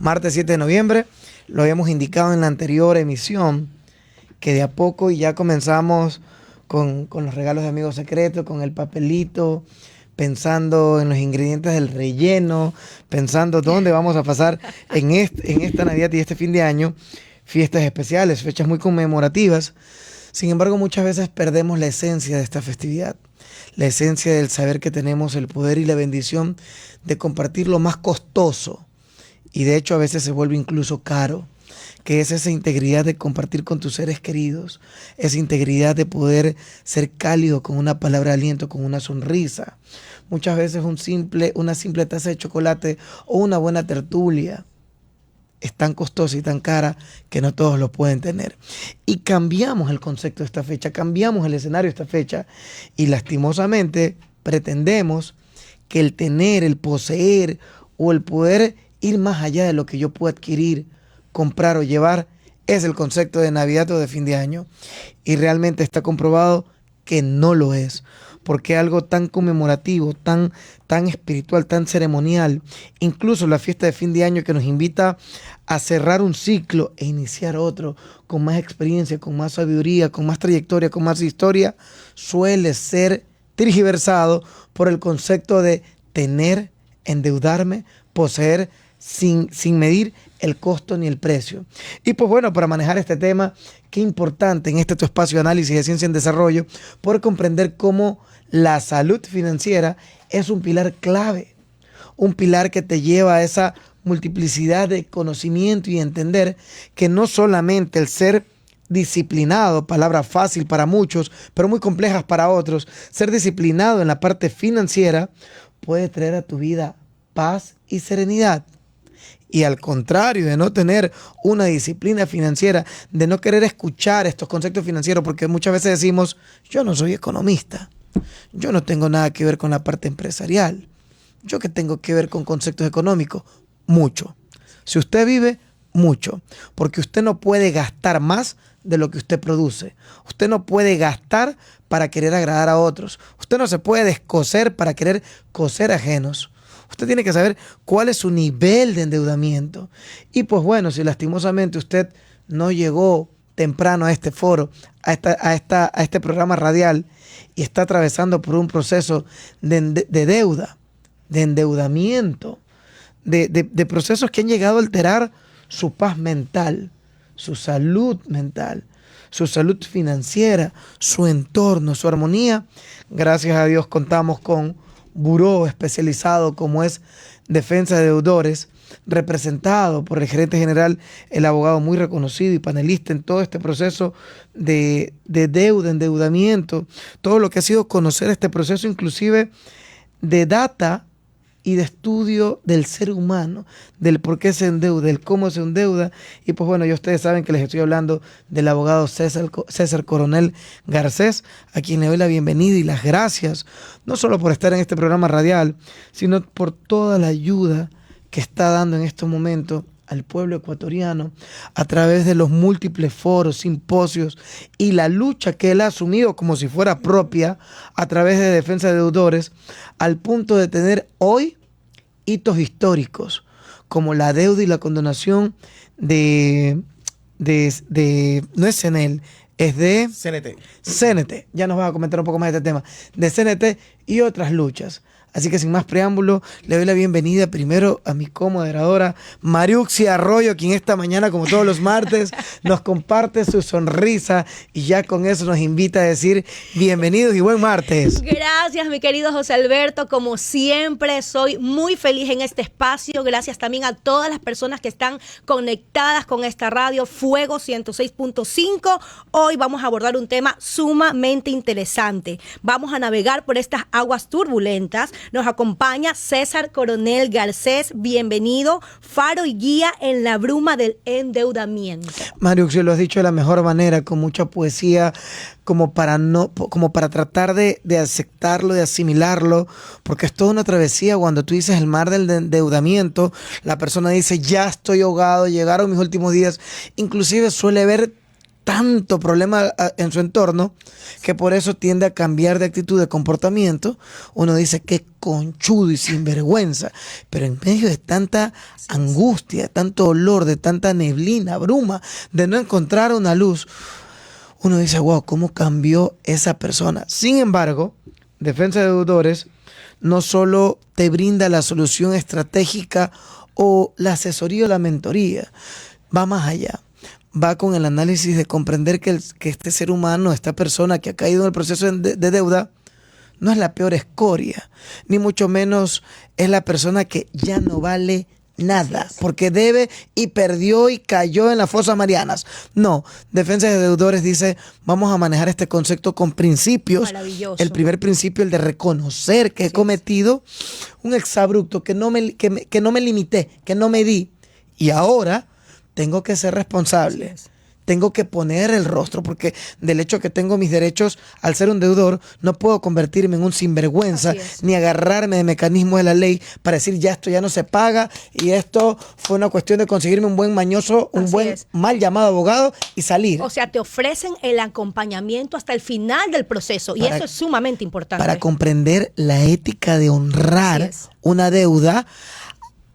martes 7 de noviembre. Lo habíamos indicado en la anterior emisión, que de a poco ya comenzamos con los regalos de Amigo Secreto, con el papelito, pensando en los ingredientes del relleno, pensando dónde vamos a pasar en esta Navidad y este fin de año, fiestas especiales, fechas muy conmemorativas. Sin embargo, muchas veces perdemos la esencia de esta festividad, la esencia del saber que tenemos el poder y la bendición de compartir lo más costoso, y de hecho a veces se vuelve incluso caro, que es esa integridad de compartir con tus seres queridos, esa integridad de poder ser cálido con una palabra de aliento, con una sonrisa. Muchas veces una simple taza de chocolate o una buena tertulia es tan costosa y tan cara que no todos lo pueden tener. Y cambiamos el concepto de esta fecha, cambiamos el escenario de esta fecha y lastimosamente pretendemos que el tener, el poseer o el poder ir más allá de lo que yo puedo adquirir, comprar o llevar es el concepto de Navidad o de fin de año, y realmente está comprobado que no lo es, porque algo tan conmemorativo, tan espiritual, tan ceremonial, incluso la fiesta de fin de año que nos invita a cerrar un ciclo e iniciar otro con más experiencia, con más sabiduría, con más trayectoria, con más historia, suele ser tergiversado por el concepto de tener, endeudarme, poseer sin medir el costo ni el precio. Y pues bueno, para manejar este tema, qué importante en este tu espacio de análisis de ciencia en desarrollo, poder comprender cómo la salud financiera es un pilar clave, un pilar que te lleva a esa multiplicidad de conocimiento y entender que no solamente el ser disciplinado, palabra fácil para muchos, pero muy complejas para otros, ser disciplinado en la parte financiera puede traer a tu vida paz y serenidad. Y al contrario de no tener una disciplina financiera, de no querer escuchar estos conceptos financieros, porque muchas veces decimos, yo no soy economista, yo no tengo nada que ver con la parte empresarial, yo que tengo que ver con conceptos económicos, mucho. Si usted vive, mucho, porque usted no puede gastar más de lo que usted produce. Usted no puede gastar para querer agradar a otros. Usted no se puede descoser para querer coser ajenos. Usted tiene que saber cuál es su nivel de endeudamiento. Y pues bueno, si lastimosamente usted no llegó temprano a este foro, a este programa radial y está atravesando por un proceso de deuda, de endeudamiento, de procesos que han llegado a alterar su paz mental, su salud mental, su salud financiera, su entorno, su armonía, gracias a Dios contamos con buró especializado como es Defensa de Deudores, representado por el gerente general, el abogado muy reconocido y panelista en todo este proceso de deuda, endeudamiento, todo lo que ha sido conocer este proceso, inclusive de data y de estudio del ser humano, del por qué se endeuda, del cómo se endeuda. Y pues bueno, ya ustedes saben que les estoy hablando del abogado César Coronel Garcés, a quien le doy la bienvenida y las gracias, no solo por estar en este programa radial, sino por toda la ayuda que está dando en estos momentos al pueblo ecuatoriano a través de los múltiples foros, simposios y la lucha que él ha asumido como si fuera propia a través de Defensa de Deudores, al punto de tener hoy hitos históricos como la deuda y la condonación de no es CNEL, es de CNT. Ya nos va a comentar un poco más de este tema, de CNT y otras luchas. Así que sin más preámbulo, le doy la bienvenida primero a mi comoderadora, Mariuxia Arroyo, quien esta mañana, como todos los martes, nos comparte su sonrisa y ya con eso nos invita a decir bienvenidos y buen martes. Gracias, mi querido José Alberto. Como siempre, soy muy feliz en este espacio. Gracias también a todas las personas que están conectadas con esta radio Fuego 106.5. Hoy vamos a abordar un tema sumamente interesante. Vamos a navegar por estas aguas turbulentas. Nos acompaña César Coronel Garcés, bienvenido, faro y guía en la bruma del endeudamiento. Mario, lo has dicho de la mejor manera, con mucha poesía, como para tratar de aceptarlo, de asimilarlo, porque es toda una travesía. Cuando tú dices el mar del endeudamiento, la persona dice, ya estoy ahogado, llegaron mis últimos días. Inclusive suele haber tanto problema en su entorno que por eso tiende a cambiar de actitud, de comportamiento. Uno dice qué conchudo y sinvergüenza, pero en medio de tanta angustia, de tanto dolor, de tanta neblina, bruma, de no encontrar una luz, uno dice, wow, ¿cómo cambió esa persona? Sin embargo, Defensa de Deudores no solo te brinda la solución estratégica o la asesoría o la mentoría, va más allá. Va con el análisis de comprender que este ser humano, esta persona que ha caído en el proceso de deuda, no es la peor escoria, ni mucho menos es la persona que ya no vale nada, porque debe y perdió y cayó en las fosas marianas. No, Defensa de Deudores dice, vamos a manejar este concepto con principios. Maravilloso. El primer principio, el de reconocer que he cometido un exabrupto, que no me limité, que no me di, y ahora tengo que ser responsable. Tengo que poner el rostro, porque del hecho que tengo mis derechos al ser un deudor, no puedo convertirme en un sinvergüenza, ni agarrarme de mecanismos de la ley para decir ya esto ya no se paga y esto fue una cuestión de conseguirme un buen mañoso, un buen mal llamado abogado y salir. O sea, te ofrecen el acompañamiento hasta el final del proceso y eso es sumamente importante. Para comprender la ética de honrar una deuda,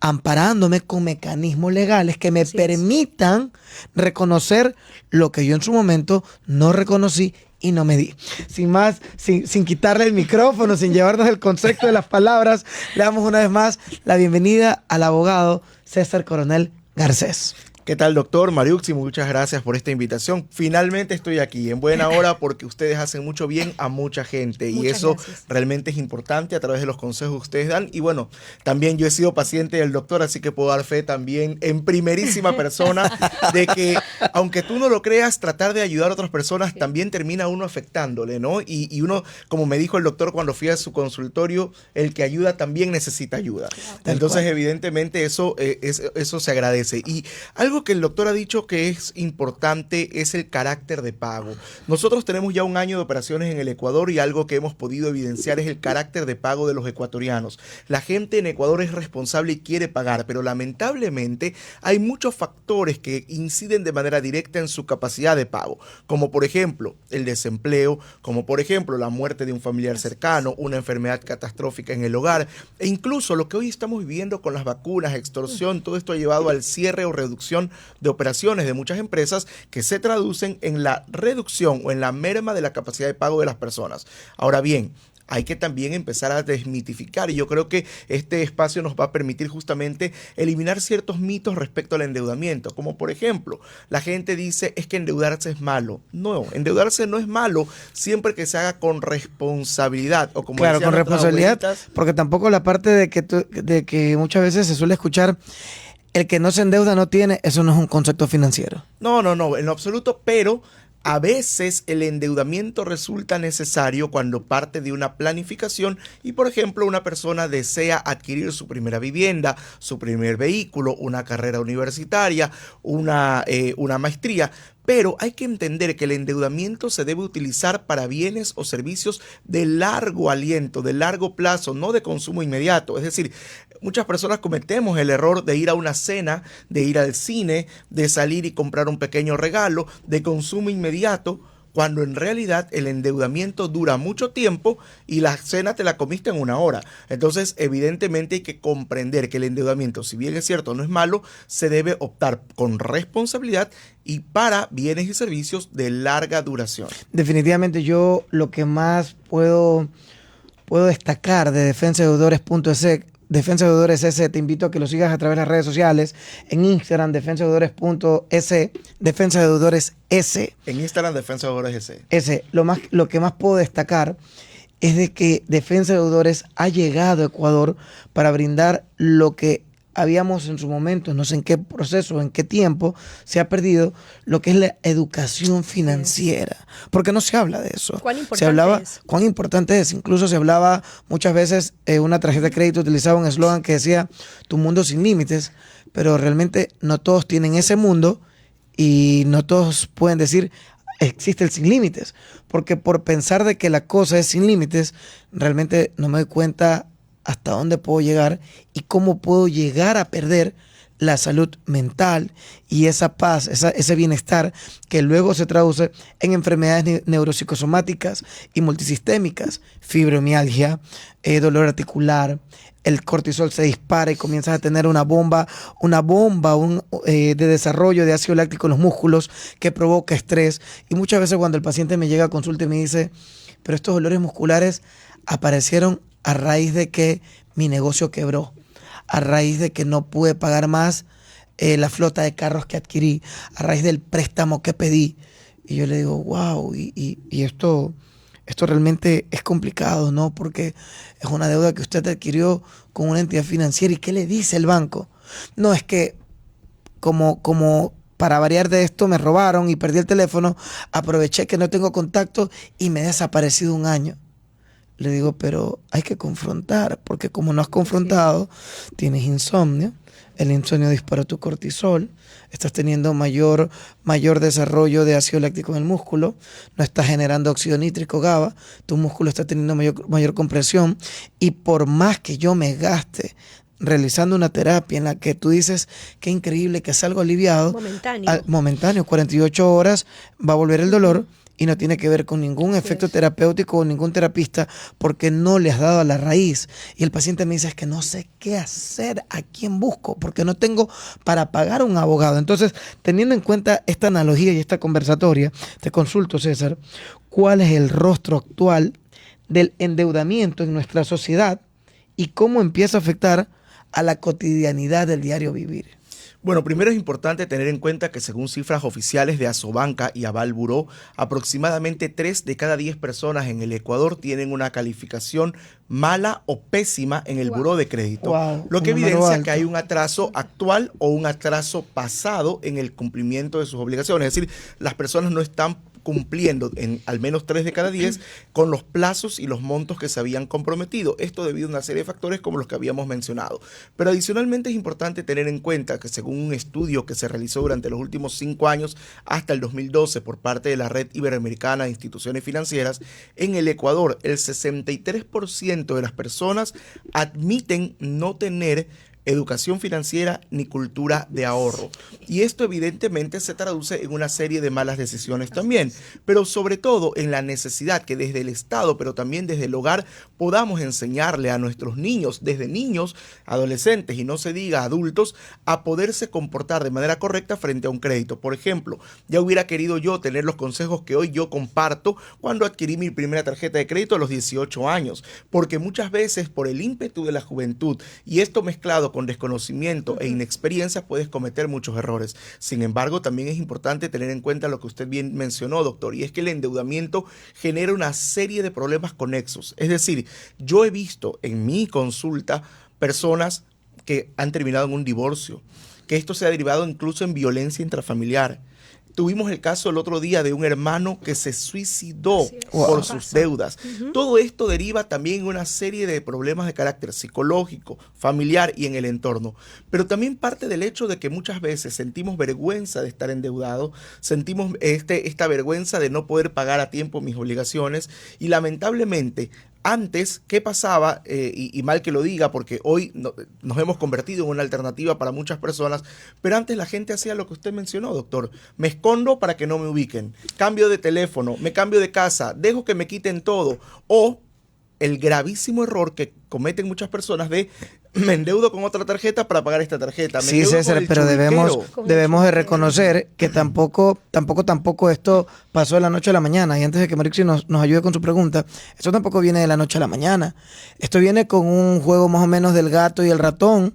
amparándome con mecanismos legales que me permitan reconocer lo que yo en su momento no reconocí y no me di. Sin más, sin quitarle el micrófono, sin llevarnos el concepto de las palabras, le damos una vez más la bienvenida al abogado César Coronel Garcés. ¿Qué tal, doctor Mariuxi? Muchas gracias por esta invitación. Finalmente estoy aquí en buena hora porque ustedes hacen mucho bien a mucha gente y eso realmente es importante a través de los consejos que ustedes dan. Y bueno, también yo he sido paciente del doctor, así que puedo dar fe también en primerísima persona de que, aunque tú no lo creas, tratar de ayudar a otras personas también termina uno afectándole, ¿no? Y uno, como me dijo el doctor cuando fui a su consultorio, el que ayuda también necesita ayuda. Entonces, evidentemente, eso se agradece. Y algo que el doctor ha dicho que es importante es el carácter de pago. Nosotros tenemos ya un año de operaciones en el Ecuador y algo que hemos podido evidenciar es el carácter de pago de los ecuatorianos. La gente en Ecuador es responsable y quiere pagar, pero lamentablemente hay muchos factores que inciden de manera directa en su capacidad de pago, como por ejemplo el desempleo, como por ejemplo la muerte de un familiar cercano, una enfermedad catastrófica en el hogar, e incluso lo que hoy estamos viviendo con las vacunas, extorsión, todo esto ha llevado al cierre o reducción de operaciones de muchas empresas que se traducen en la reducción o en la merma de la capacidad de pago de las personas. Ahora bien, hay que también empezar a desmitificar y yo creo que este espacio nos va a permitir justamente eliminar ciertos mitos respecto al endeudamiento, como por ejemplo, la gente dice es que endeudarse es malo. No, endeudarse no es malo siempre que se haga con responsabilidad o como claro, con responsabilidad, porque tampoco la parte de que muchas veces se suele escuchar el que no se endeuda no tiene, eso no es un concepto financiero. No, en lo absoluto, pero a veces el endeudamiento resulta necesario cuando parte de una planificación y, por ejemplo, una persona desea adquirir su primera vivienda, su primer vehículo, una carrera universitaria, una maestría. Pero hay que entender que el endeudamiento se debe utilizar para bienes o servicios de largo aliento, de largo plazo, no de consumo inmediato. Es decir, muchas personas cometemos el error de ir a una cena, de ir al cine, de salir y comprar un pequeño regalo de consumo inmediato, cuando en realidad el endeudamiento dura mucho tiempo y la cena te la comiste en una hora. Entonces, evidentemente hay que comprender que el endeudamiento, si bien es cierto, no es malo, se debe optar con responsabilidad y para bienes y servicios de larga duración. Definitivamente yo lo que más puedo destacar de Defensa de Deudores S, te invito a que lo sigas a través de las redes sociales, en Instagram, defensadeudores.s, Defensa de Deudores S. En Instagram, Defensa de Deudores S. Lo que más puedo destacar es de que Defensa de Deudores ha llegado a Ecuador para brindar lo que habíamos en su momento, no sé en qué proceso, en qué tiempo, se ha perdido lo que es la educación financiera. Porque no se habla de eso. ¿Cuán importante es? ¿Cuán importante es? Incluso se hablaba muchas veces, una tarjeta de crédito utilizaba un eslogan que decía, tu mundo sin límites, pero realmente no todos tienen ese mundo y no todos pueden decir, existe el sin límites. Porque por pensar de que la cosa es sin límites, realmente no me doy cuenta hasta dónde puedo llegar y cómo puedo llegar a perder la salud mental y esa paz, ese bienestar que luego se traduce en enfermedades neuropsicosomáticas y multisistémicas, fibromialgia, dolor articular. El cortisol se dispara y comienzas a tener una bomba de desarrollo de ácido láctico en los músculos que provoca estrés. Y muchas veces cuando el paciente me llega a consulta y me dice, pero estos dolores musculares aparecieron a raíz de que mi negocio quebró, a raíz de que no pude pagar más la flota de carros que adquirí, a raíz del préstamo que pedí. Y yo le digo, wow, y esto realmente es complicado, ¿no? Porque es una deuda que usted adquirió con una entidad financiera. ¿Y qué le dice el banco? No, es que como para variar de esto me robaron y perdí el teléfono, aproveché que no tengo contacto y me he desaparecido un año. Le digo, pero hay que confrontar, porque como no has confrontado, tienes insomnio, el insomnio dispara tu cortisol, estás teniendo mayor desarrollo de ácido láctico en el músculo, no estás generando óxido nítrico GABA, tu músculo está teniendo mayor compresión, y por más que yo me gaste realizando una terapia en la que tú dices, qué increíble, que salgo aliviado, momentáneo, 48 horas va a volver el dolor, y no tiene que ver con ningún efecto terapéutico o ningún terapista porque no le has dado a la raíz. Y el paciente me dice, es que no sé qué hacer, a quién busco, porque no tengo para pagar un abogado. Entonces, teniendo en cuenta esta analogía y esta conversatoria, te consulto, César, ¿cuál es el rostro actual del endeudamiento en nuestra sociedad y cómo empieza a afectar a la cotidianidad del diario vivir? Bueno, primero es importante tener en cuenta que según cifras oficiales de Asobanca y Aval Buró, aproximadamente 3 de cada 10 personas en el Ecuador tienen una calificación mala o pésima en el buró de crédito, lo que evidencia que hay un atraso actual o un atraso pasado en el cumplimiento de sus obligaciones. Es decir, las personas no están cumpliendo en al menos 3 de cada 10 con los plazos y los montos que se habían comprometido. Esto debido a una serie de factores como los que habíamos mencionado. Pero adicionalmente es importante tener en cuenta que según un estudio que se realizó durante los últimos 5 años hasta el 2012 por parte de la Red Iberoamericana de Instituciones Financieras, en el Ecuador el 63% de las personas admiten no tener educación financiera ni cultura de ahorro. Y esto evidentemente se traduce en una serie de malas decisiones también, pero sobre todo en la necesidad que desde el Estado, pero también desde el hogar, podamos enseñarle a nuestros niños, desde niños, adolescentes y no se diga adultos, a poderse comportar de manera correcta frente a un crédito. Por ejemplo, ya hubiera querido yo tener los consejos que hoy yo comparto cuando adquirí mi primera tarjeta de crédito a los 18 años, porque muchas veces por el ímpetu de la juventud y esto mezclado con desconocimiento e inexperiencia puedes cometer muchos errores. Sin embargo, también es importante tener en cuenta lo que usted bien mencionó, doctor, y es que el endeudamiento genera una serie de problemas conexos. Es decir, yo he visto en mi consulta personas que han terminado en un divorcio, que esto se ha derivado incluso en violencia intrafamiliar. Tuvimos el caso el otro día de un hermano que se suicidó por sus deudas. Todo esto deriva también en una serie de problemas de carácter psicológico, familiar y en el entorno. Pero también parte del hecho de que muchas veces sentimos vergüenza de estar endeudados, sentimos esta vergüenza de no poder pagar a tiempo mis obligaciones y lamentablemente antes, ¿qué pasaba? Y mal que lo diga, porque hoy nos hemos convertido en una alternativa para muchas personas, pero antes la gente hacía lo que usted mencionó, doctor. Me escondo para que no me ubiquen, cambio de teléfono, me cambio de casa, dejo que me quiten todo, o el gravísimo error que cometen muchas personas de me endeudo con otra tarjeta para pagar esta tarjeta. Sí, César, pero debemos de reconocer que tampoco esto pasó de la noche a la mañana. Y antes de que Marixi nos ayude con su pregunta, esto tampoco viene de la noche a la mañana. Esto viene con un juego más o menos del gato y el ratón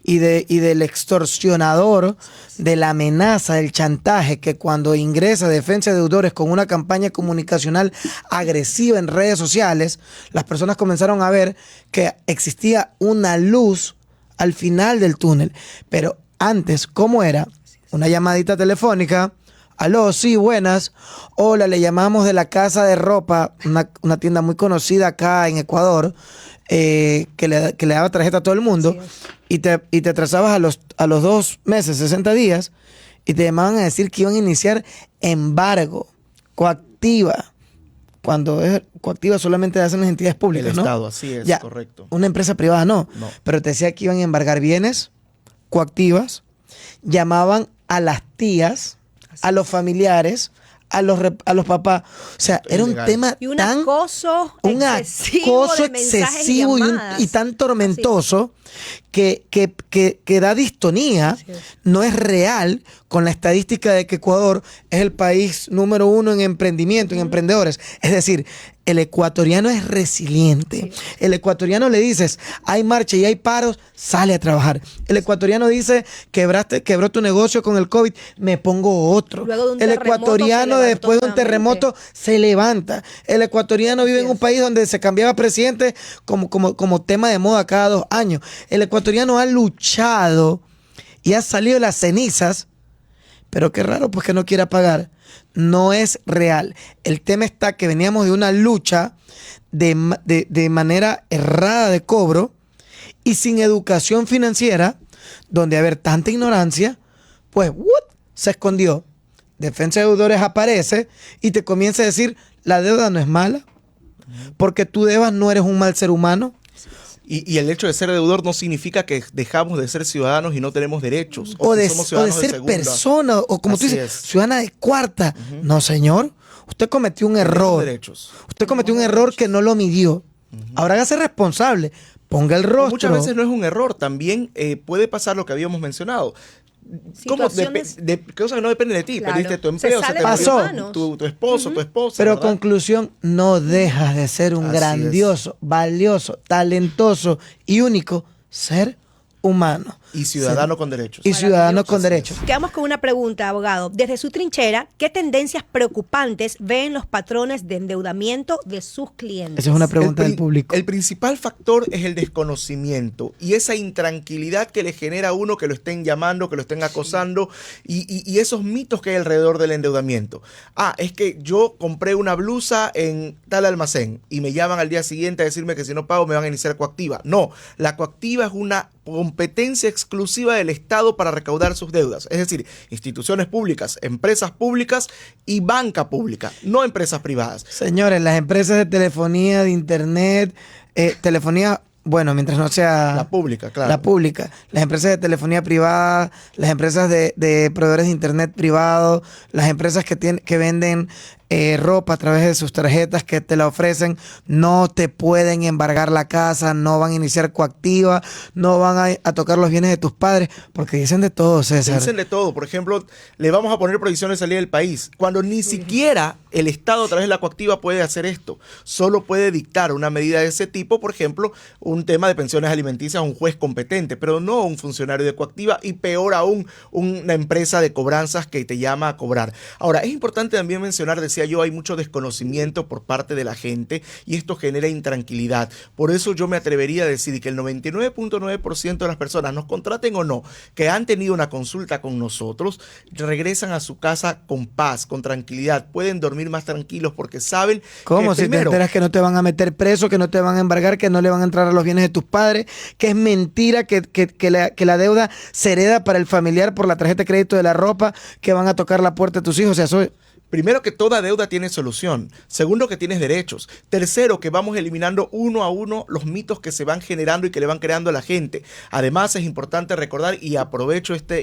y del extorsionador, de la amenaza, del chantaje, que cuando ingresa Defensa de Deudores con una campaña comunicacional agresiva en redes sociales, las personas comenzaron a ver que existía una luz al final del túnel. Pero antes, ¿cómo era? Una llamadita telefónica. Aló, sí, buenas. Hola, le llamamos de la casa de ropa, una tienda muy conocida acá en Ecuador, que le daba tarjeta a todo el mundo. Y te atrasabas a los 2 meses, 60 días, y te llamaban a decir que iban a iniciar embargo, coactiva. Cuando es coactiva solamente hacen las entidades públicas, el ¿no? Estado, así es, ya, correcto. Una empresa privada no, pero te decía que iban a embargar bienes, coactivas, llamaban a las tías, a los familiares, a los papás. O sea, era un tema y un tan... acoso Un excesivo acoso de mensajes excesivo llamadas. y tan tormentoso que da distonía, no es real con la estadística de que Ecuador es el país número 1 en emprendimiento, en emprendedores. Es decir, el ecuatoriano es resiliente. El ecuatoriano le dices, hay marcha y hay paros, sale a trabajar. El ecuatoriano dice, quebró tu negocio con el COVID, me pongo otro. Luego de un El terremoto ecuatoriano se después de un levantó terremoto se levanta. El ecuatoriano vive en un país donde se cambiaba presidente como tema de moda cada 2 años. El ecuatoriano ha luchado y ha salido de las cenizas, pero qué raro pues que no quiera pagar. No es real. El tema está que veníamos de una lucha de manera errada de cobro y sin educación financiera, donde haber tanta ignorancia, pues se escondió. Defensa de Deudores aparece y te comienza a decir, la deuda no es mala, porque tú debas no eres un mal ser humano. Y el hecho de ser deudor no significa que dejamos de ser ciudadanos y no tenemos derechos. O de somos ser ciudadanos persona, o como tú Así dices, es. ciudadana de cuarta. No, señor. Usted cometió un error. derechos. Usted cometió un error que no lo midió. Ahora hágase responsable. Ponga el rostro. Muchas veces no es un error. También puede pasar lo que habíamos mencionado. Situaciones- Cosas que no dependen de ti. Claro. Perdiste tu Se empleo, sale te de tus murió manos. tu esposo, tu esposa. Pero ¿verdad? conclusión, no dejas de ser un Así grandioso, valioso, talentoso y único ser humano. Y ciudadano con derechos. Y ciudadano con Así es. derechos. Quedamos con una pregunta, abogado. Desde su trinchera, ¿qué tendencias preocupantes ven los patrones de endeudamiento de sus clientes? Esa es una pregunta El del público. El principal factor es el desconocimiento y esa intranquilidad que le genera a uno que lo estén llamando, que lo estén acosando y esos mitos que hay alrededor del endeudamiento. Es que yo compré una blusa en tal almacén y me llaman al día siguiente a decirme que si no pago me van a iniciar coactiva. No, la coactiva es una competencia exclusiva del Estado para recaudar sus deudas. Es decir, instituciones públicas, empresas públicas y banca pública, no empresas privadas. Señores, las empresas de telefonía, de internet, telefonía, bueno, mientras no sea La pública, claro. la pública, las empresas de telefonía privada, las empresas de proveedores de internet privado, las empresas que venden ropa a través de sus tarjetas que te la ofrecen, no te pueden embargar la casa, no van a iniciar coactiva, no van a tocar los bienes de tus padres, porque dicen de todo, César. Dicen de todo. Por ejemplo, le vamos a poner prohibición de salida del país, cuando ni siquiera el Estado a través de la coactiva puede hacer esto. Solo puede dictar una medida de ese tipo, por ejemplo, un tema de pensiones alimenticias a un juez competente, pero no un funcionario de coactiva y peor aún una empresa de cobranzas que te llama a cobrar. Ahora, es importante también mencionar, decía yo, hay mucho desconocimiento por parte de la gente y esto genera intranquilidad. Por eso yo me atrevería a decir que el 99.9% de las personas, nos contraten o no, que han tenido una consulta con nosotros, regresan a su casa con paz, con tranquilidad, pueden dormir más tranquilos porque saben ¿Cómo? que Si te primero, enteras que no te van a meter preso, que no te van a embargar, que no le van a entrar a los bienes de tus padres, que es mentira que la deuda se hereda para el familiar por la tarjeta de crédito de la ropa, que van a tocar la puerta de tus hijos. O sea, eso primero, que toda deuda tiene solución. Segundo, que tienes derechos. Tercero, que vamos eliminando uno a uno los mitos que se van generando y que le van creando a la gente. Además, es importante recordar, y aprovecho este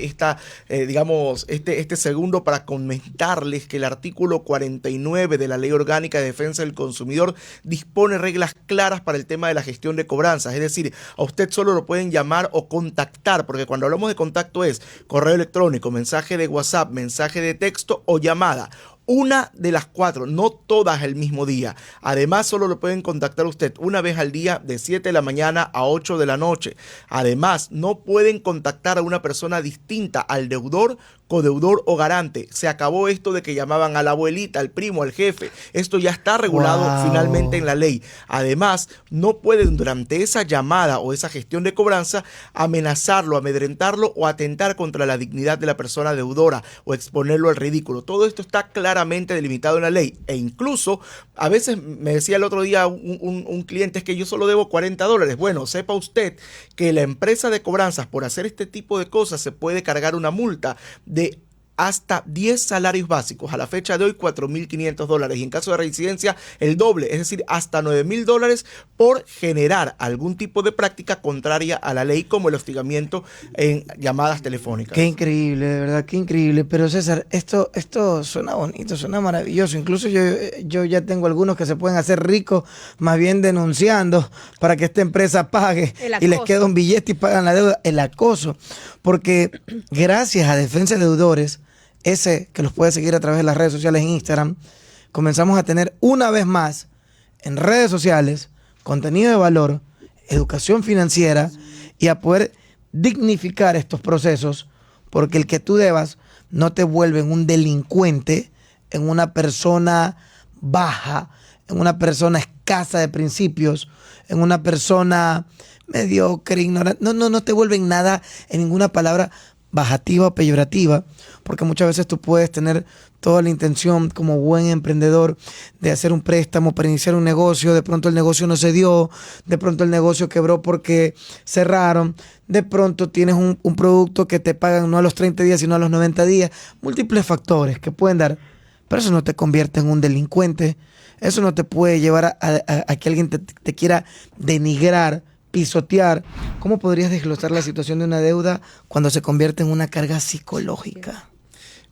segundo para comentarles que el artículo 49 de la Ley Orgánica de Defensa del Consumidor dispone reglas claras para el tema de la gestión de cobranzas. Es decir, a usted solo lo pueden llamar o contactar, porque cuando hablamos de contacto es correo electrónico, mensaje de WhatsApp, mensaje de texto o llamada. Una de las 4, no todas el mismo día. Además, solo lo pueden contactar usted una vez al día de 7 de la mañana a 8 de la noche. Además, no pueden contactar a una persona distinta al deudor, codeudor o garante. Se acabó esto de que llamaban a la abuelita, al primo, al jefe. Esto ya está regulado finalmente en la ley. Además, no pueden durante esa llamada o esa gestión de cobranza amenazarlo, amedrentarlo o atentar contra la dignidad de la persona deudora o exponerlo al ridículo. Todo esto está claramente delimitado en la ley e incluso a veces me decía el otro día un cliente, es que yo solo debo $40. Bueno, sepa usted que la empresa de cobranzas por hacer este tipo de cosas se puede cargar una multa de hasta 10 salarios básicos. A la fecha de hoy, $4.500. Y en caso de reincidencia, el doble, es decir, hasta $9.000 por generar algún tipo de práctica contraria a la ley, como el hostigamiento en llamadas telefónicas. Qué increíble, de verdad, qué increíble. Pero César, esto suena bonito, suena maravilloso. Incluso yo ya tengo algunos que se pueden hacer ricos más bien denunciando para que esta empresa pague y les queda un billete y pagan la deuda. El acoso. Porque gracias a Defensa de Deudores, ese que los puede seguir a través de las redes sociales en Instagram, comenzamos a tener una vez más en redes sociales contenido de valor, educación financiera y a poder dignificar estos procesos, porque el que tú debas no te vuelve en un delincuente, en una persona baja, en una persona escasa de principios, en una persona mediocre, ignorante. No te vuelve en nada, en ninguna palabra bajativa o peyorativa, porque muchas veces tú puedes tener toda la intención como buen emprendedor de hacer un préstamo para iniciar un negocio, de pronto el negocio no se dio, de pronto el negocio quebró porque cerraron, de pronto tienes un producto que te pagan no a los 30 días sino a los 90 días, múltiples factores que pueden dar, pero eso no te convierte en un delincuente, eso no te puede llevar a que alguien te quiera denigrar, pisotear. ¿Cómo podrías desglosar la situación de una deuda cuando se convierte en una carga psicológica?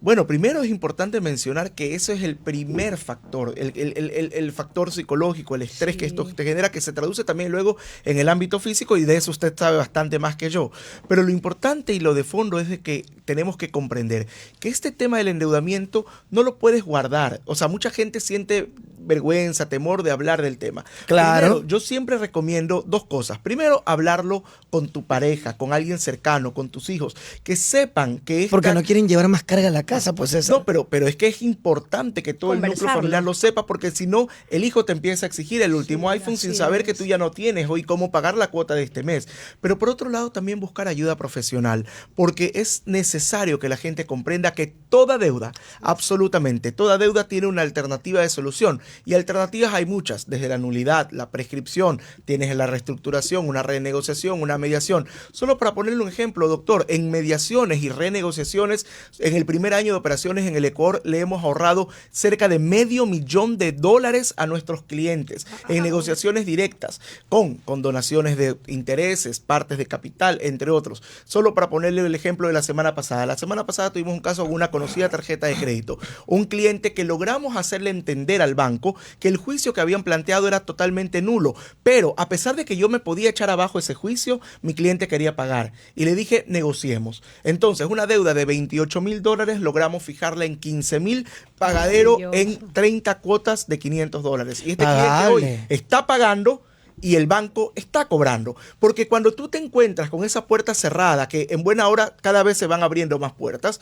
Bueno, primero es importante mencionar que ese es el primer factor, el factor psicológico, el estrés que esto te genera, que se traduce también luego en el ámbito físico, y de eso usted sabe bastante más que yo. Pero lo importante y lo de fondo es de que tenemos que comprender que este tema del endeudamiento no lo puedes guardar. O sea, mucha gente siente vergüenza, temor de hablar del tema. Claro. Primero, yo siempre recomiendo dos cosas. Primero, hablarlo con tu pareja, con alguien cercano, con tus hijos, que sepan que... Porque no quieren llevar más carga a la casa, pues eso. No, pero es que es importante que todo el núcleo familiar lo sepa, porque si no, el hijo te empieza a exigir el último iPhone sin saber que tú ya no tienes hoy cómo pagar la cuota de este mes. Pero por otro lado, también buscar ayuda profesional, porque es necesario que la gente comprenda que toda deuda, absolutamente toda deuda, tiene una alternativa de solución. Y alternativas hay muchas, desde la nulidad, la prescripción, tienes la reestructuración, una renegociación, una mediación. Solo para ponerle un ejemplo, doctor, en mediaciones y renegociaciones, en el primer año de operaciones en el Ecuador le hemos ahorrado cerca de $500,000 a nuestros clientes en negociaciones directas, con donaciones de intereses, partes de capital, entre otros. Solo para ponerle el ejemplo de la semana pasada. La semana pasada tuvimos un caso con una conocida tarjeta de crédito. Un cliente que logramos hacerle entender al banco que el juicio que habían planteado era totalmente nulo, pero a pesar de que yo me podía echar abajo ese juicio, mi cliente quería pagar y le dije negociemos. Entonces una deuda de $28,000 logramos fijarla en 15,000, pagadero en 30 cuotas de $500, y este cliente hoy está pagando y el banco está cobrando, porque cuando tú te encuentras con esa puerta cerrada, que en buena hora cada vez se van abriendo más puertas,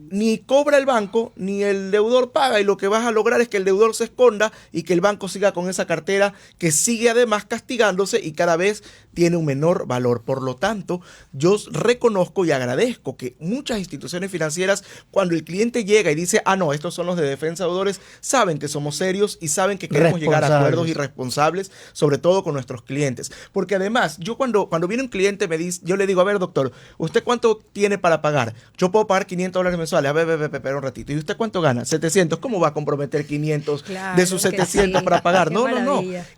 ni cobra el banco, ni el deudor paga, y lo que vas a lograr es que el deudor se esconda y que el banco siga con esa cartera que sigue además castigándose y cada vez tiene un menor valor. Por lo tanto, yo reconozco y agradezco que muchas instituciones financieras, cuando el cliente llega y dice, no, estos son los de Defensa de Deudores, saben que somos serios y saben que queremos llegar a acuerdos y responsables, sobre todo con nuestros clientes. Porque además, yo cuando viene un cliente me dice, yo le digo, a ver, doctor, ¿usted cuánto tiene para pagar? Yo puedo pagar $500 mensuales. A ver, espera un ratito. ¿Y usted cuánto gana? 700. ¿Cómo va a comprometer 500 de sus 700 para pagar? No.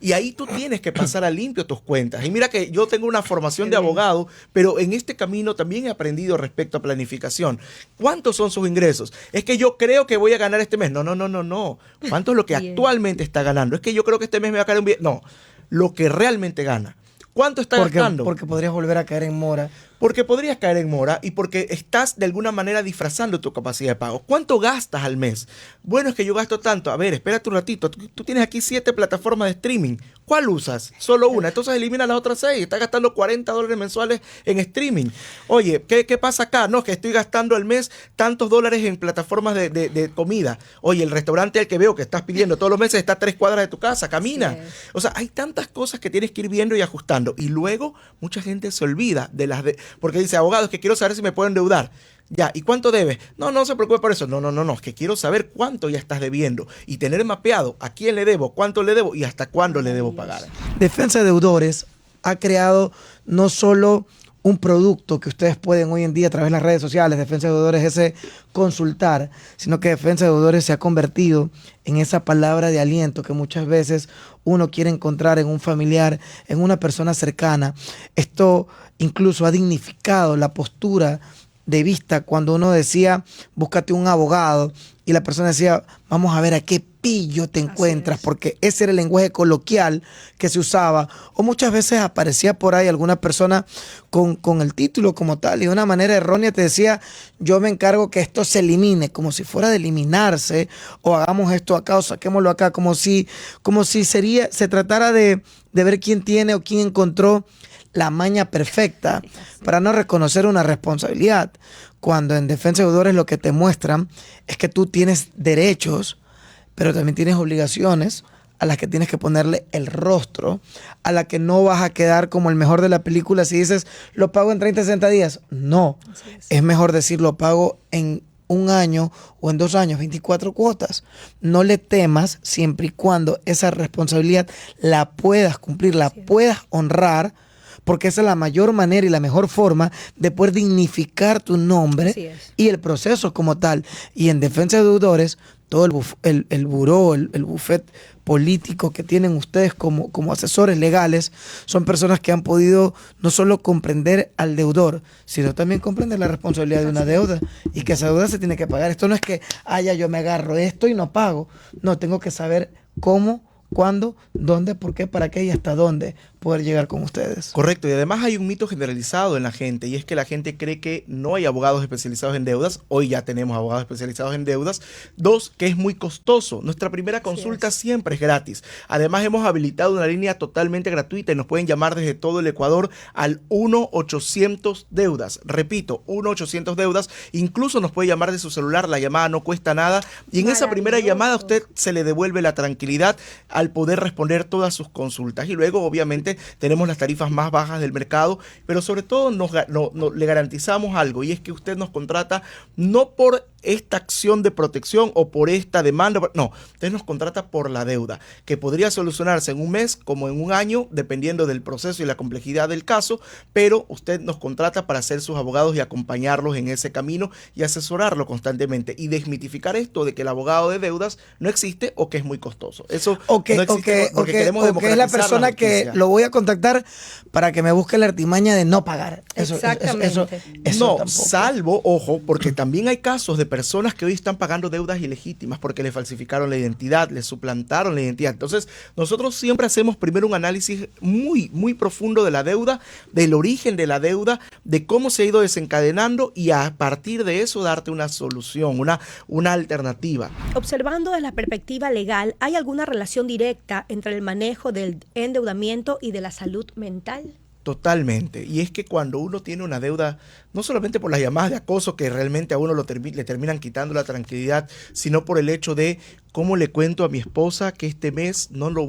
Y ahí tú tienes que pasar a limpio tus cuentas. Y mira que yo tengo una formación de abogado, pero en este camino también he aprendido respecto a planificación. ¿Cuántos son sus ingresos? Es que yo creo que voy a ganar este mes. No. ¿Cuánto es lo que actualmente está ganando? Es que yo creo que este mes me va a caer un bien. No, lo que realmente gana. ¿Cuánto está gastando? Porque podrías volver a caer en mora. Porque podrías caer en mora y porque estás de alguna manera disfrazando tu capacidad de pago. ¿Cuánto gastas al mes? Bueno, es que yo gasto tanto. A ver, espérate un ratito. Tú tienes aquí 7 plataformas de streaming. ¿Cuál usas? Solo una. Entonces elimina las otras 6. Estás gastando $40 mensuales en streaming. Oye, ¿qué pasa acá? No, es que estoy gastando al mes tantos dólares en plataformas de comida. Oye, el restaurante al que veo que estás pidiendo todos los meses está a 3 cuadras de tu casa. Camina. Sí. O sea, hay tantas cosas que tienes que ir viendo y ajustando. Y luego mucha gente se olvida de las... porque dice, abogado, es que quiero saber si me puedo endeudar. Ya, ¿y cuánto debes? No se preocupe por eso. No, es que quiero saber cuánto ya estás debiendo y tener mapeado a quién le debo, cuánto le debo y hasta cuándo le debo pagar. Defensa de Deudores ha creado no solo un producto que ustedes pueden hoy en día a través de las redes sociales, Defensa de Deudores, ese consultar, sino que Defensa de Deudores se ha convertido en esa palabra de aliento que muchas veces uno quiere encontrar en un familiar, en una persona cercana. Esto incluso ha dignificado la postura de vista cuando uno decía, búscate un abogado, y la persona decía, vamos a ver a qué pillo te encuentras, porque ese era el lenguaje coloquial que se usaba, o muchas veces aparecía por ahí alguna persona con el título como tal, y de una manera errónea te decía, yo me encargo que esto se elimine, como si fuera de eliminarse, o hagamos esto acá, o saquémoslo acá, como si se tratara de ver quién tiene o quién encontró la maña perfecta para no reconocer una responsabilidad, cuando en Defensa de Deudores lo que te muestran es que tú tienes derechos, pero también tienes obligaciones a las que tienes que ponerle el rostro, a la que no vas a quedar como el mejor de la película si dices, lo pago en 30, 60 días. No, es mejor decir, lo pago en un año o en 2 años, 24 cuotas. No le temas siempre y cuando esa responsabilidad la puedas cumplir, la puedas honrar, porque esa es la mayor manera y la mejor forma de poder dignificar tu nombre y el proceso como tal. Y en Defensa de Deudores, todo el buró, el bufet político que tienen ustedes como asesores legales, son personas que han podido no solo comprender al deudor, sino también comprender la responsabilidad de una deuda y que esa deuda se tiene que pagar. Esto no es que, ya yo me agarro esto y no pago. No, tengo que saber cómo, cuándo, dónde, por qué, para qué y hasta dónde poder llegar con ustedes. Correcto, y además hay un mito generalizado en la gente, y es que la gente cree que no hay abogados especializados en deudas. Hoy ya tenemos abogados especializados en deudas. 2, que es muy costoso. Nuestra primera consulta siempre es gratis. Además hemos habilitado una línea totalmente gratuita y nos pueden llamar desde todo el Ecuador al 1-800-DEUDAS. Repito, 1-800-DEUDAS. Incluso nos puede llamar de su celular, la llamada no cuesta nada, y en esa primera llamada a usted se le devuelve la tranquilidad al poder responder todas sus consultas. Y luego, obviamente, tenemos las tarifas más bajas del mercado, pero sobre todo le garantizamos algo, y es que usted nos contrata no por esta acción de protección o por esta demanda, no, usted nos contrata por la deuda, que podría solucionarse en un mes como en un año, dependiendo del proceso y la complejidad del caso, pero usted nos contrata para ser sus abogados y acompañarlos en ese camino y asesorarlo constantemente y desmitificar esto de que el abogado de deudas no existe o que es muy costoso. Eso no existe porque queremos democratizar es la persona que lo voy a contactar para que me busque la artimaña de no pagar. Exactamente. Eso no, tampoco. salvo, ojo, porque también hay casos de personas que hoy están pagando deudas ilegítimas porque le falsificaron la identidad, le suplantaron la identidad. Entonces, nosotros siempre hacemos primero un análisis muy, muy profundo de la deuda, del origen de la deuda, de cómo se ha ido desencadenando, y a partir de eso darte una solución, una alternativa. Observando desde la perspectiva legal, ¿hay alguna relación directa entre el manejo del endeudamiento y de la salud mental? Totalmente. Y es que cuando uno tiene una deuda, no solamente por las llamadas de acoso que realmente a uno le terminan quitando la tranquilidad, sino por el hecho de cómo le cuento a mi esposa que este mes no les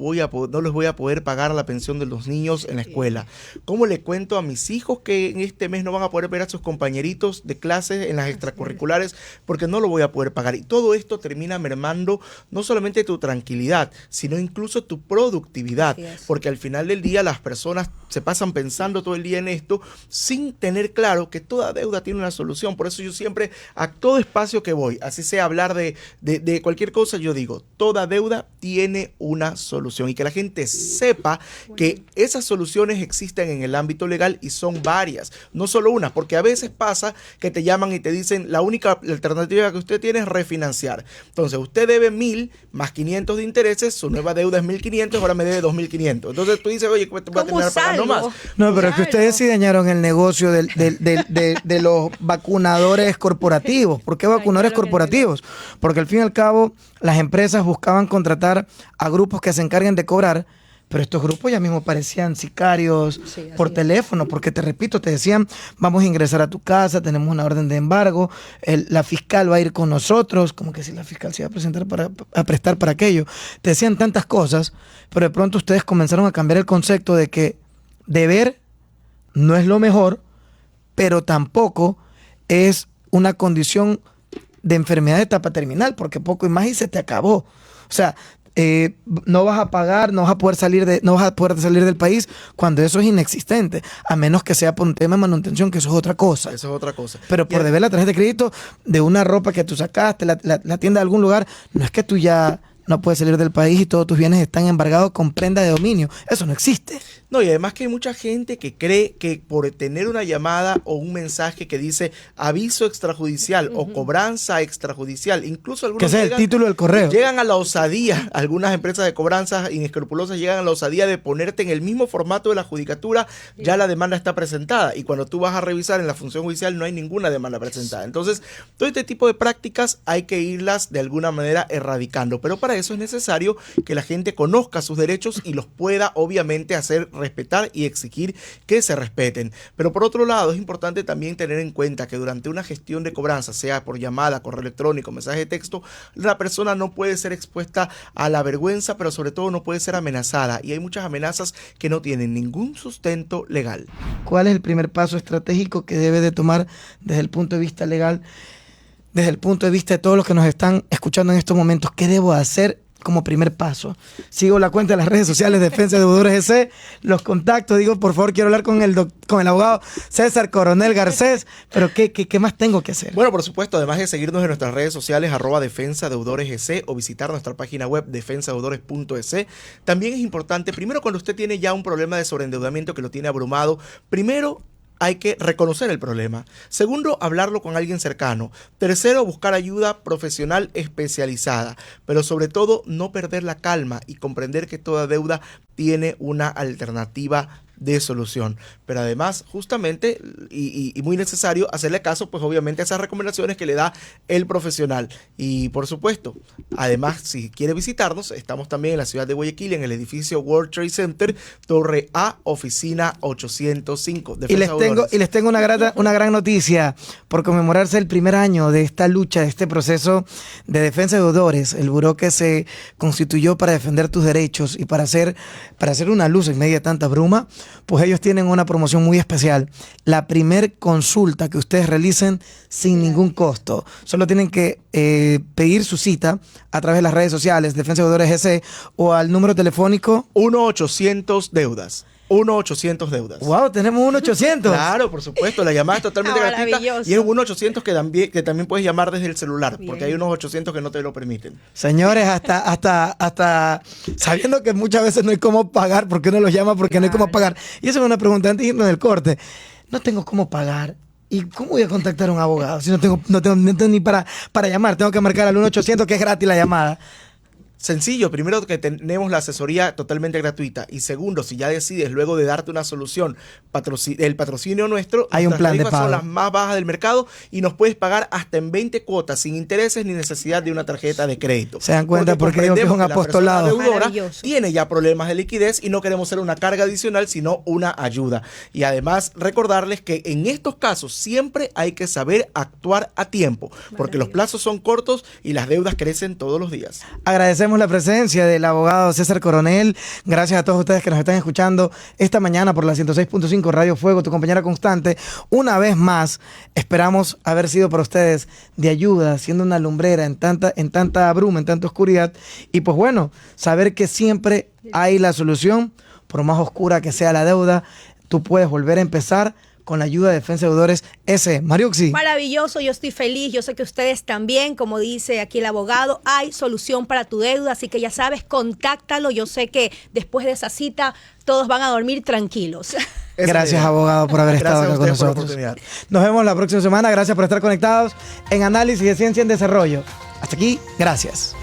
voy a poder pagar la pensión de los niños en la escuela. Cómo le cuento a mis hijos que en este mes no van a poder ver a sus compañeritos de clases en las extracurriculares porque no lo voy a poder pagar. Y todo esto termina mermando no solamente tu tranquilidad, sino incluso tu productividad. Porque al final del día las personas se pasan pensando todo el día en esto sin tener claro que toda deuda tiene una solución. Por eso yo siempre, a todo espacio que voy, así sea hablar de cualquier cosa, yo digo, toda deuda tiene una solución, y que la gente sepa que esas soluciones existen en el ámbito legal y son varias, no solo una, porque a veces pasa que te llaman y te dicen la única alternativa que usted tiene es refinanciar. Entonces usted debe 1.000 más 500 de intereses, su nueva deuda es 1.500, ahora me debe 2.500. Entonces tú dices, oye, ¿cuánto voy a terminar pagando más? No, pero es que ustedes sí dañaron el negocio de los vacunadores corporativos. ¿Por qué vacunadores corporativos? Porque al fin y al cabo las empresas buscaban contratar a grupos que se encarguen de cobrar, pero estos grupos ya mismo parecían sicarios por teléfono, porque te repito, te decían, vamos a ingresar a tu casa, tenemos una orden de embargo, la fiscal va a ir con nosotros, como que si la fiscal se iba a presentar a prestar para aquello. Te decían tantas cosas, pero de pronto ustedes comenzaron a cambiar el concepto de que deber no es lo mejor, pero tampoco es una condición de enfermedad de etapa terminal, porque poco y más y se te acabó. O sea, no vas a pagar, no vas a poder salir del país cuando eso es inexistente, a menos que sea por un tema de manutención, que eso es otra cosa. Eso es otra cosa. Pero por deber la tarjeta de crédito de una ropa que tú sacaste, la tienda de algún lugar, no es que tú ya no puedes salir del país y todos tus bienes están embargados con prenda de dominio. Eso no existe. No, y además que hay mucha gente que cree que por tener una llamada o un mensaje que dice aviso extrajudicial o cobranza extrajudicial, incluso algunos que ese es el título del correo. Llegan a la osadía, algunas empresas de cobranzas inescrupulosas llegan a la osadía de ponerte en el mismo formato de la judicatura, ya la demanda está presentada, y cuando tú vas a revisar en la función judicial no hay ninguna demanda presentada. Entonces, todo este tipo de prácticas hay que irlas de alguna manera erradicando, pero para eso es necesario que la gente conozca sus derechos y los pueda obviamente hacer respetar y exigir que se respeten. Pero por otro lado, es importante también tener en cuenta que durante una gestión de cobranza, sea por llamada, correo electrónico, mensaje de texto, la persona no puede ser expuesta a la vergüenza, pero sobre todo no puede ser amenazada, y hay muchas amenazas que no tienen ningún sustento legal. ¿Cuál es el primer paso estratégico que debe de tomar desde el punto de vista legal, desde el punto de vista de todos los que nos están escuchando en estos momentos? ¿Qué debo hacer como primer paso? Sigo la cuenta de las redes sociales Defensa de Deudores GC, los contactos, digo, por favor, quiero hablar con el abogado César Coronel Garcés, pero ¿qué más tengo que hacer? Bueno, por supuesto, además de seguirnos en nuestras redes sociales @Defensa Deudores GC o visitar nuestra página web defensadeudores.es, también es importante, primero, cuando usted tiene ya un problema de sobreendeudamiento que lo tiene abrumado, primero hay que reconocer el problema. Segundo, hablarlo con alguien cercano. Tercero, buscar ayuda profesional especializada. Pero sobre todo, no perder la calma y comprender que toda deuda tiene una alternativa de solución. Pero además, justamente, y muy necesario, hacerle caso, pues obviamente, a esas recomendaciones que le da el profesional. Y por supuesto, además, si quiere visitarnos, estamos también en la ciudad de Guayaquil, en el edificio World Trade Center, Torre A, oficina 805. Y les tengo una gran noticia. Por conmemorarse el primer año de esta lucha, de este proceso de defensa de deudores, el buró que se constituyó para defender tus derechos y para hacer una luz en medio de tanta bruma, pues ellos tienen una promoción muy especial. La primer consulta que ustedes realicen sin ningún costo. Solo tienen que pedir su cita a través de las redes sociales, Defensa de Deudores GC, o al número telefónico 1-800-DEUDAS. 1-800-DEUDAS. ¡Wow! Tenemos 1-800. Claro, por supuesto, la llamada es totalmente gratuita, y es un 1-800 que también puedes llamar desde el celular. Bien. Porque hay unos 800 que no te lo permiten. Señores, hasta sabiendo que muchas veces no hay cómo pagar, porque uno los llama porque no hay cómo pagar. Y eso es una pregunta antes de irnos del corte. No tengo cómo pagar. ¿Y cómo voy a contactar a un abogado si no tengo ni para llamar? Tengo que marcar al 1-800, que es gratis la llamada. Sencillo, primero, que tenemos la asesoría totalmente gratuita, y segundo, si ya decides luego de darte una solución, el patrocinio nuestro, hay un plan de pago, son las más bajas del mercado y nos puedes pagar hasta en 20 cuotas sin intereses ni necesidad de una tarjeta de crédito. Se dan cuenta porque digo que es un apostolado. La persona deudora tiene ya problemas de liquidez y no queremos ser una carga adicional, sino una ayuda. Y además recordarles que en estos casos siempre hay que saber actuar a tiempo, porque los plazos son cortos y las deudas crecen todos los días. Agradecemos la presencia del abogado César Coronel. Gracias a todos ustedes que nos están escuchando esta mañana por la 106.5 Radio Fuego, tu compañera constante. Una vez más, esperamos haber sido para ustedes de ayuda, siendo una lumbrera en tanta bruma, en tanta oscuridad. Y pues bueno, saber que siempre hay la solución, por más oscura que sea la deuda, tú puedes volver a empezar con la ayuda de Defensa de Deudores GC. Mariuxi. Maravilloso, yo estoy feliz, yo sé que ustedes también, como dice aquí el abogado, hay solución para tu deuda, así que ya sabes, contáctalo. Yo sé que después de esa cita todos van a dormir tranquilos. Gracias, abogado, por haber estado acá con nosotros. Nos vemos la próxima semana. Gracias por estar conectados en Análisis de Ciencia en Desarrollo. Hasta aquí, gracias.